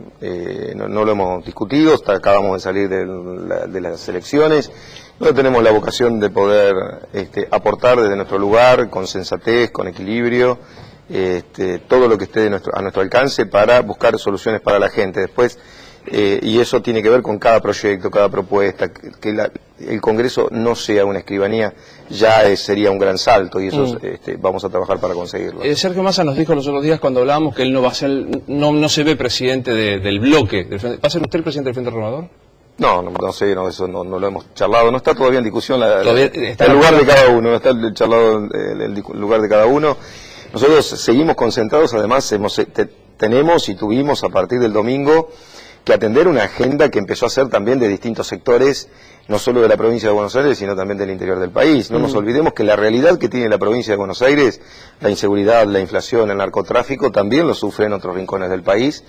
no lo hemos discutido, acabamos de salir de las elecciones. No tenemos la vocación de poder aportar desde nuestro lugar, con sensatez, con equilibrio, todo lo que esté a nuestro alcance para buscar soluciones para la gente. Después, y eso tiene que ver con cada proyecto, cada propuesta, que el Congreso no sea una escribanía, ya sería un gran salto y eso vamos a trabajar para conseguirlo. Sergio Massa nos dijo los otros días cuando hablábamos que él no va a ser, no se ve presidente del bloque. ¿Va a ser usted el presidente del Frente Renovador? No sé, eso no lo hemos charlado, no está todavía en discusión está el lugar de cada uno, no está charlado el lugar de cada uno. Nosotros seguimos concentrados, además tenemos y tuvimos a partir del domingo que atender una agenda que empezó a ser también de distintos sectores, no solo de la provincia de Buenos Aires, sino también del interior del país. No nos olvidemos que la realidad que tiene la provincia de Buenos Aires, la inseguridad, la inflación, el narcotráfico, también lo sufre en otros rincones del país,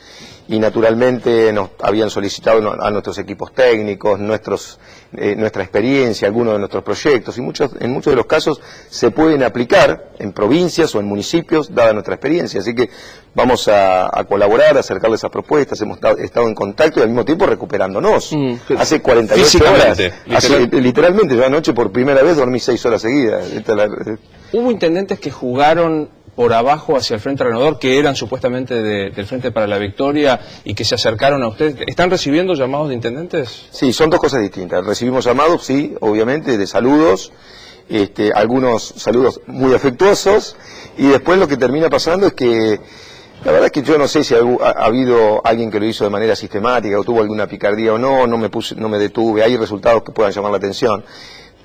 y naturalmente nos habían solicitado a nuestros equipos técnicos, nuestra experiencia, algunos de nuestros proyectos, y en muchos de los casos se pueden aplicar en provincias o en municipios, dada nuestra experiencia. Así que vamos a colaborar, a acercarles esas propuestas, hemos estado en contacto y al mismo tiempo recuperándonos. Hace 48 horas, literalmente, yo anoche por primera vez dormí 6 horas seguidas. Hubo intendentes que jugaron por abajo hacia el Frente Renovador, que eran supuestamente del Frente para la Victoria y que se acercaron a ustedes. ¿Están recibiendo llamados de intendentes? Sí, son dos cosas distintas. Recibimos llamados, sí, obviamente, de saludos, algunos saludos muy afectuosos, y después lo que termina pasando es que la verdad es que yo no sé si ha habido alguien que lo hizo de manera sistemática o tuvo alguna picardía o no, no me detuve, hay resultados que puedan llamar la atención.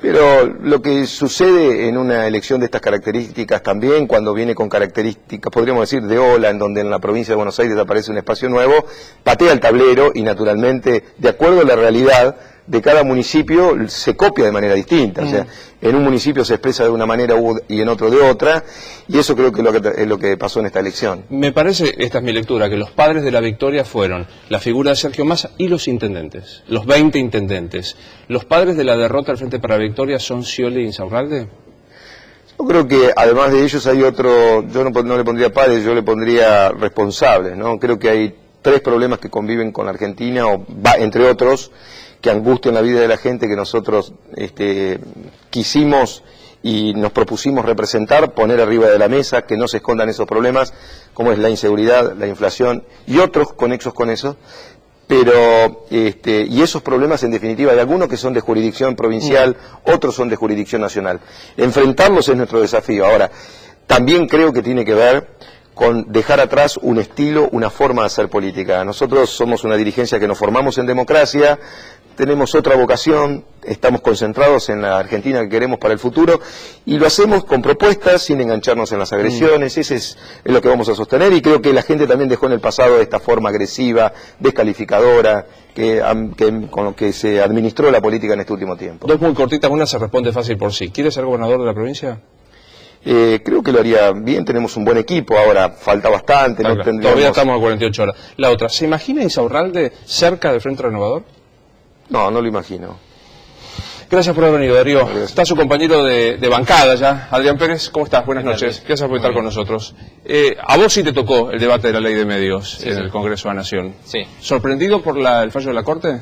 Pero lo que sucede en una elección de estas características también, cuando viene con características, podríamos decir, de ola, en donde en la provincia de Buenos Aires aparece un espacio nuevo, patea el tablero y naturalmente, de acuerdo a la realidad de cada municipio, se copia de manera distinta. O sea, en un municipio se expresa de una manera y en otro de otra, y eso creo que es lo que pasó en esta elección. Me parece, esta es mi lectura, que los padres de la victoria fueron la figura de Sergio Massa y los intendentes, los 20 intendentes. ¿Los padres de la derrota del Frente para la Victoria son Scioli y Insaurralde? Yo creo que además de ellos hay otro, yo no le pondría padres, yo le pondría responsables, ¿no? Creo que hay 3 problemas que conviven con la Argentina, entre otros, que angustian la vida de la gente, que nosotros quisimos y nos propusimos representar, poner arriba de la mesa, que no se escondan esos problemas, como es la inseguridad, la inflación y otros conexos con eso. Pero, y esos problemas en definitiva, hay algunos que son de jurisdicción provincial, otros son de jurisdicción nacional. Enfrentarlos es nuestro desafío. Ahora, también creo que tiene que ver con dejar atrás un estilo, una forma de hacer política. Nosotros somos una dirigencia que nos formamos en democracia, tenemos otra vocación, estamos concentrados en la Argentina que queremos para el futuro, y lo hacemos con propuestas, sin engancharnos en las agresiones. Ese es lo que vamos a sostener, y creo que la gente también dejó en el pasado esta forma agresiva, descalificadora, con lo que se administró la política en este último tiempo. Dos muy cortitas, una se responde fácil por sí. ¿Quiere ser gobernador de la provincia? Creo que lo haría bien, tenemos un buen equipo, ahora falta bastante. No tendríamos... Todavía estamos a 48 horas. La otra, ¿se imagina Insaurralde cerca del Frente Renovador? No, no lo imagino. Gracias por haber venido, Darío. Gracias. Está su compañero de bancada ya, Adrián Pérez. ¿Cómo estás? Buenas noches. Gracias por estar con nosotros. A vos sí te tocó el debate de la ley de medios en el Congreso de la Nación. Sí. ¿Sorprendido por el fallo de la Corte?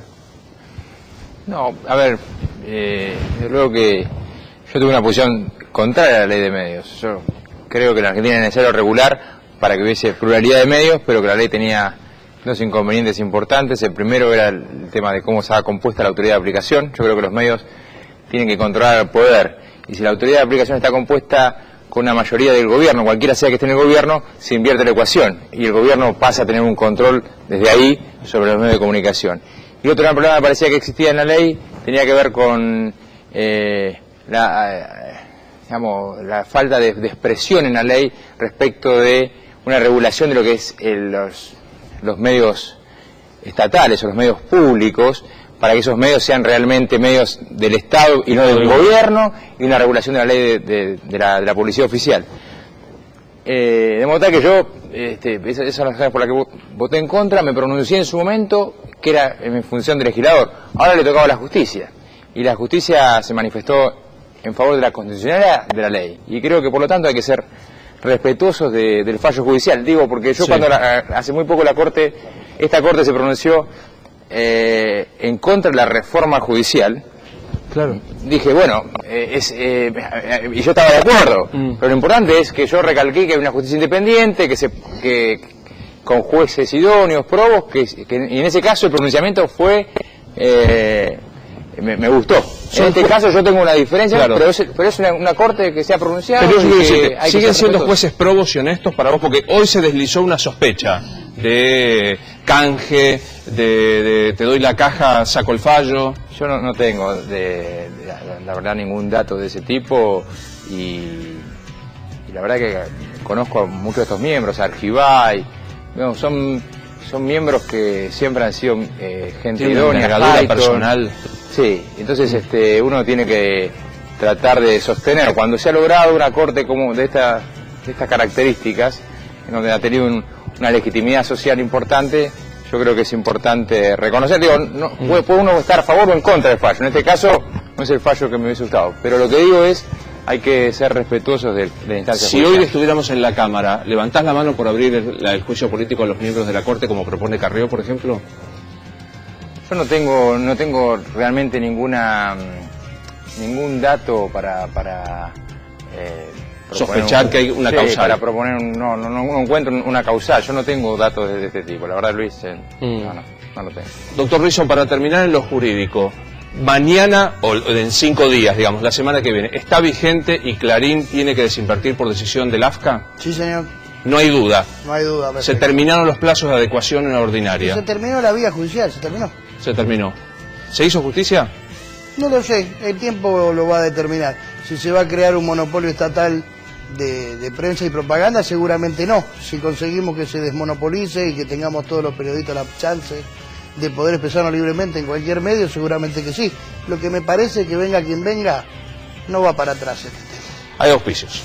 No, a ver, desde luego que yo tuve una posición contraria a la ley de medios. Yo creo que en la Argentina es necesario regular para que hubiese pluralidad de medios, pero que la ley tenía 2 inconvenientes importantes. El primero era el tema de cómo estaba compuesta la autoridad de aplicación. Yo creo que los medios tienen que controlar el poder, y si la autoridad de aplicación está compuesta con una mayoría del gobierno, cualquiera sea que esté en el gobierno, se invierte la ecuación y el gobierno pasa a tener un control desde ahí sobre los medios de comunicación. Y otro gran problema que parecía que existía en la ley tenía que ver con la falta de expresión en la ley respecto de una regulación de lo que es los medios estatales o los medios públicos, para que esos medios sean realmente medios del Estado y no del gobierno, y una regulación de la ley de la publicidad oficial. De modo tal que yo, esas son las razones por las que voté en contra. Me pronuncié en su momento que era en función del legislador. Ahora le tocaba a la justicia, y la justicia se manifestó en favor de la constitucionalidad de la ley, y creo que por lo tanto hay que ser respetuosos del fallo judicial. Digo, porque yo cuando hace muy poco esta corte se pronunció en contra de la reforma judicial, claro, dije, bueno, y yo estaba de acuerdo, pero lo importante es que yo recalqué que hay una justicia independiente, que con jueces idóneos, probos, y en ese caso el pronunciamiento fue me gustó. En este caso yo tengo una diferencia, claro, pero es una corte que se ha pronunciado. Pero siguen siendo jueces probos y honestos para vos, porque hoy se deslizó una sospecha de canje, de te doy la caja, saco el fallo. Yo no tengo la verdad ningún dato de ese tipo, y la verdad que conozco a muchos de estos miembros, a Argibay, son son miembros que siempre han sido gente Tiene una idónea, envergadura Python. personal. Sí, entonces uno tiene que tratar de sostener. Cuando se ha logrado una corte como de estas características, en donde ha tenido una legitimidad social importante, yo creo que es importante reconocer. Digo, puede uno estar a favor o en contra del fallo. En este caso no es el fallo que me hubiese gustado, pero lo que digo es, hay que ser respetuosos de la instancia Si judicial. hoy estuviéramos en la Cámara, ¿levantás la mano por abrir el juicio político a los miembros de la Corte, como propone Carrió, por ejemplo? Yo no tengo realmente ningún dato para sospechar que hay una causal. Para proponer, no encuentro una causal. Yo no tengo datos de este tipo, la verdad, Luis, no lo tengo. Doctor Rizzo, para terminar en lo jurídico, mañana, o en 5 días, digamos, la semana que viene, ¿está vigente y Clarín tiene que desinvertir por decisión del AFCA? Sí, señor. No hay duda. No hay duda. Se Perfecto. terminaron los plazos de adecuación en la ordinaria. Se terminó la vía judicial, se terminó. Se terminó. ¿Se hizo justicia? No lo sé, el tiempo lo va a determinar. Si se va a crear un monopolio estatal de prensa y propaganda, seguramente no. Si conseguimos que se desmonopolice y que tengamos todos los periodistas la chance de poder expresarnos libremente en cualquier medio, seguramente que sí. Lo que me parece que venga quien venga, no va para atrás este tema. Hay auspicios.